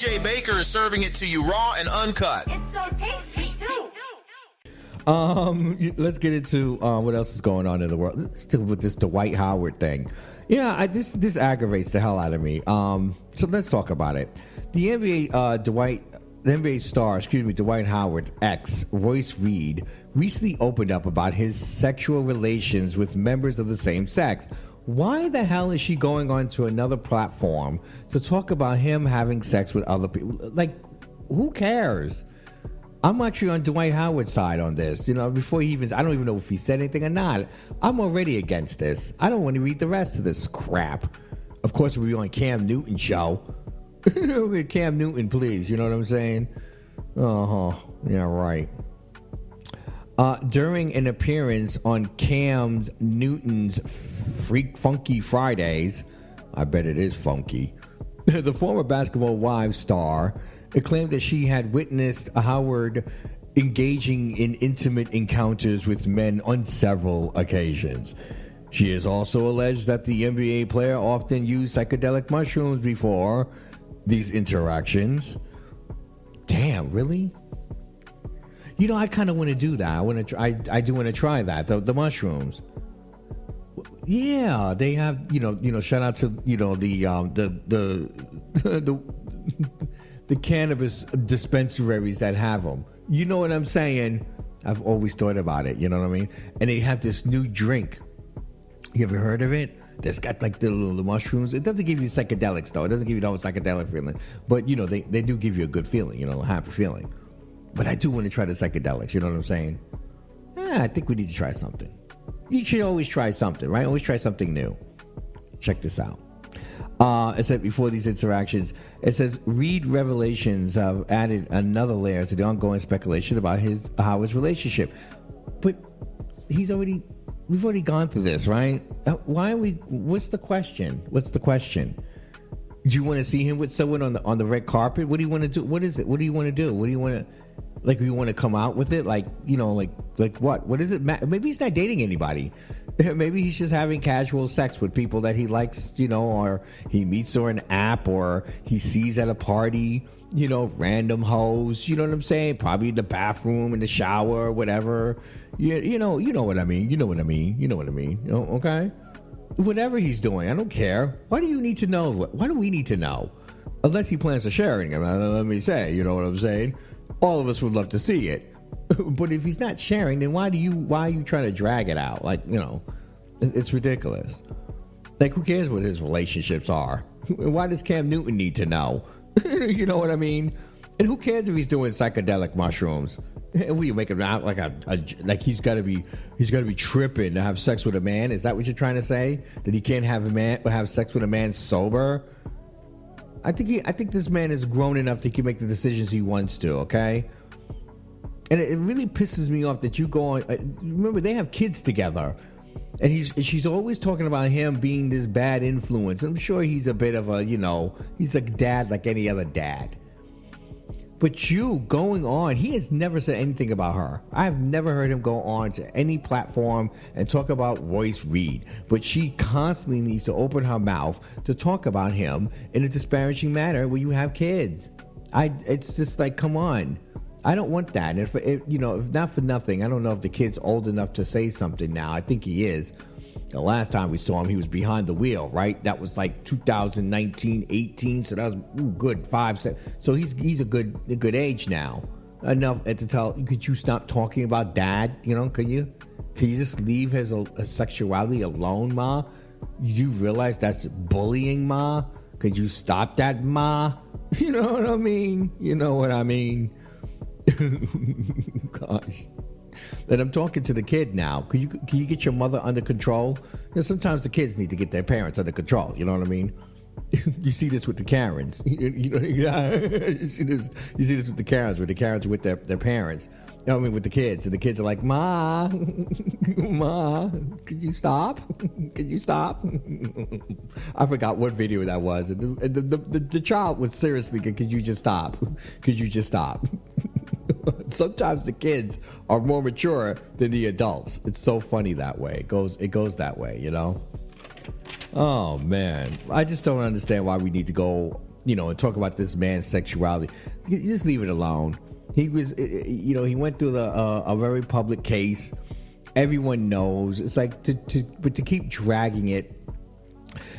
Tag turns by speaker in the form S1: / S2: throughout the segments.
S1: TJ Baker is serving it to you raw and uncut.
S2: It's so tasty, too.
S3: Let's get into what else is going on in the world. Still with this Dwight Howard thing. Yeah, this aggravates the hell out of me. So let's talk about it. The NBA star, Dwight Howard ex Royce Reed recently opened up about his sexual relations with members of the same sex. Why the hell is she going on to another platform to talk about him having sex with other people? Like, who cares? I'm actually on Dwight Howard's side on this. Before he even, I don't even know if he said anything or not. I'm already against this. I don't want to read the rest of this crap. Of course, we'll be on Cam Newton's show. Cam Newton, please. You know what I'm saying? Yeah, right. During an appearance on Cam Newton's Funky Fridays, I bet it is funky, the former Basketball Wives star claimed that she had witnessed Howard engaging in intimate encounters with men on several occasions. She has also alleged that the NBA player often used psychedelic mushrooms before these interactions. Damn, really? I kind of want to do that. I do want to try that. The mushrooms. Yeah, they have. Shout out to the cannabis dispensaries that have them. You know what I'm saying? I've always thought about it. You know what I mean? And they have this new drink. You ever heard of it? That's got like the mushrooms. It doesn't give you psychedelics though. It doesn't give you no psychedelic feeling. But they do give you a good feeling. A happy feeling. But I do want to try the psychedelics. You know what I'm saying? I think we need to try something. You should always try something, right? Always try something new. Check this out. It said before these interactions, it says Reed revelations have added another layer to the ongoing speculation about Howard's relationship. But we've already gone through this, right? What's the question? Do you want to see him with someone on the red carpet? What do you want to do? What is it? What do you want to do? What do you want to, like, you want to come out with it? Like what? What is it? Maybe he's not dating anybody. Maybe he's just having casual sex with people that he likes, or he meets on an app, or he sees at a party, random hoes, you know what I'm saying? Probably in the bathroom, in the shower, whatever. You know what I mean. Okay? Whatever he's doing, I don't care. Why do you need to know? Why do we need to know? Unless he plans on sharing them, let me say, you know what I'm saying? All of us would love to see it. But if he's not sharing, then why are you trying to drag it out? Like, it's ridiculous. Like, who cares what his relationships are? Why does Cam Newton need to know? You know what I mean? And who cares if he's doing psychedelic mushrooms? Will you make it out like he's got to be tripping to have sex with a man? Is that what you're trying to say? That he can't have sex with a man sober? I think this man is grown enough that he can make the decisions he wants to. Okay. And it really pisses me off that you go on. Remember, they have kids together, and she's always talking about him being this bad influence. I'm sure he's a bit of a, he's a dad like any other dad. But you going on, he has never said anything about her. I've never heard him go on to any platform and talk about Royce Reed. But she constantly needs to open her mouth to talk about him in a disparaging manner when you have kids. It's just like, come on. I don't want that. And if not for nothing, I don't know if the kid's old enough to say something now. I think he is. The last time we saw him, he was behind the wheel, right? That was like 2019, 18. So that was good 5, 7. So he's a good age now. Enough to tell. Could you stop talking about dad? Can you just leave his sexuality alone, Ma? You realize that's bullying, Ma? Could you stop that, Ma? You know what I mean? Gosh. And I'm talking to the kid now. Can you get your mother under control? Sometimes the kids need to get their parents under control. You know what I mean? You see this with the Karens. You see this with the Karens, where the Karens are with their parents. With the kids. And the kids are like, Ma, could you stop? Could you stop? I forgot what video that was. And the child was seriously, could you just stop? Could you just stop? Sometimes the kids are more mature than the adults. It's so funny that way. It goes that way, Oh man, I just don't understand why we need to go and talk about this man's sexuality. You just leave it alone. He was, he went through a very public case. Everyone knows. It's like but to keep dragging it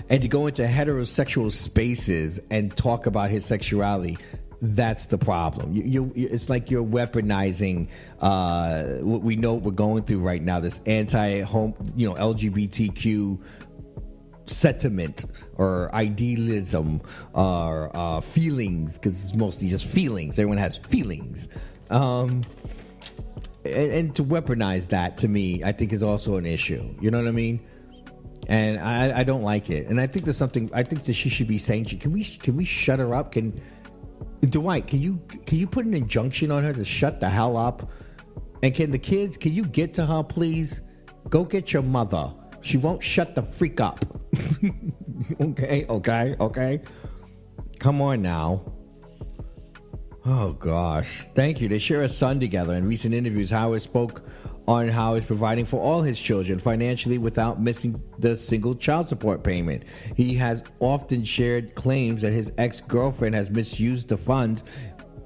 S3: and to go into heterosexual spaces and talk about his sexuality. That's the problem. It's like you're weaponizing what we know we're going through right now. This LGBTQ sentiment or idealism or feelings, because it's mostly just feelings. Everyone has feelings, and to weaponize that, to me, I think is also an issue. You know what I mean? And I don't like it. And I think there's something. I think that she should be saying, can we shut her up? Dwight, can you put an injunction on her to shut the hell up? And can you get to her, please? Go get your mother. She won't shut the freak up. Okay. Come on now. Oh, gosh. Thank you. They share a son together. In recent interviews, Howard spoke on how he's providing for all his children financially without missing the single child support payment. He has often shared claims that his ex-girlfriend has misused the funds.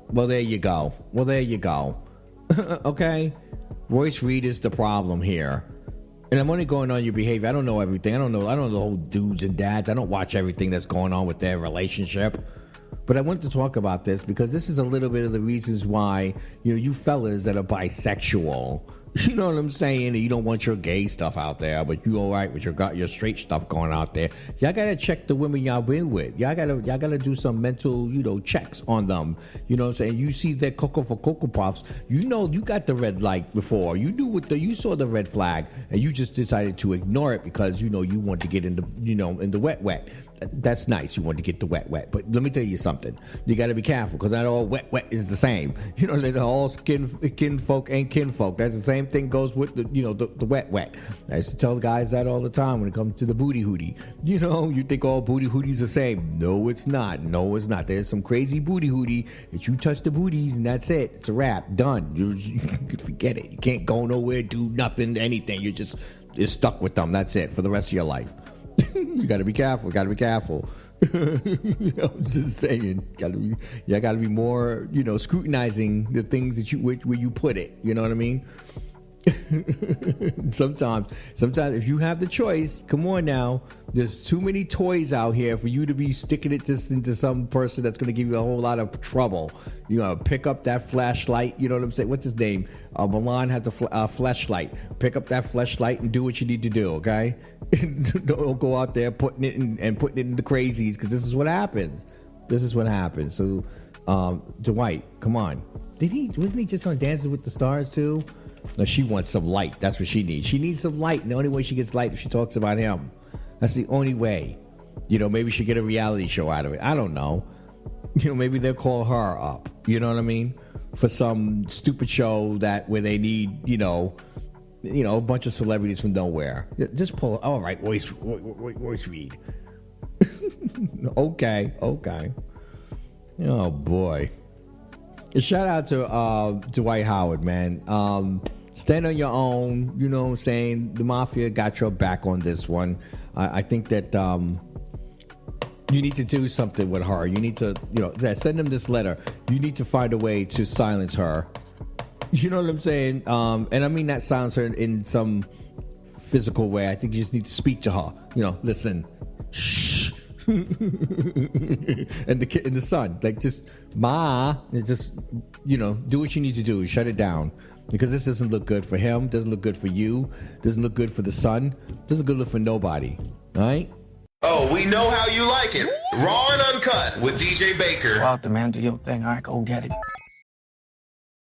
S3: Well, there you go. Okay? Royce Reed is the problem here. And I'm only going on your behavior. I don't know everything. I don't know the whole dudes and dads. I don't watch everything that's going on with their relationship. But I wanted to talk about this because this is a little bit of the reasons why, you fellas that are bisexual, you know what I'm saying? And you don't want your gay stuff out there, but you all right with your straight stuff going out there. Y'all gotta check the women y'all been with. Y'all gotta do some mental, checks on them. You know what I'm saying? You see their Cocoa for Cocoa Puffs. You got the red light before. You knew you saw the red flag, and you just decided to ignore it because you want to get in the wet. That's nice. You want to get the wet. But let me tell you something. You got to be careful because not all wet is the same. They're all kinfolk ain't kinfolk. That's the same thing goes with the wet. I used to tell guys that all the time when it comes to the booty hootie. You think all booty hooties the same. No, it's not. There's some crazy booty hootie that you touch the booties and that's it. It's a wrap. Done. You could forget it. You can't go nowhere, do nothing, anything. You're stuck with them. That's it for the rest of your life. You got to be careful. I'm just saying. You got to be more, scrutinizing the things that where you put it. You know what I mean? Sometimes if you have the choice, come on now. There's too many toys out here for you to be sticking it just into some person that's going to give you a whole lot of trouble. You know, pick up that flashlight. You know what I'm saying? What's his name? Milan has a flashlight. Pick up that flashlight and do what you need to do. Okay, don't go out there putting it in the crazies, because this is what happens. So, Dwight, come on. Wasn't he just on Dancing with the Stars too? No, she wants some light. That's what she needs. She needs some light. And the only way she gets light is if she talks about him. That's the only way. Maybe she get a reality show out of it. I don't know. Maybe they'll call her up. You know what I mean? For some stupid show where they need, a bunch of celebrities from nowhere. Just pull. All right, Royce Reed. Okay. Oh boy. A shout out to Dwight Howard, man. Stand on your own. You know what I'm saying? The Mafia got your back on this one. I think that you need to do something with her. You need to, send them this letter. You need to find a way to silence her. You know what I'm saying? And I mean not silence her in some physical way. I think you just need to speak to her. Listen. Shh. and the son, just do what you need to do. Shut it down, because this doesn't look good for him. Doesn't look good for you. Doesn't look good for the son. Doesn't look good for nobody. All right.
S1: Oh, we know how you like it. Raw and uncut with DJ Baker.
S4: Go out there, man. Do your thing. All right, go get it.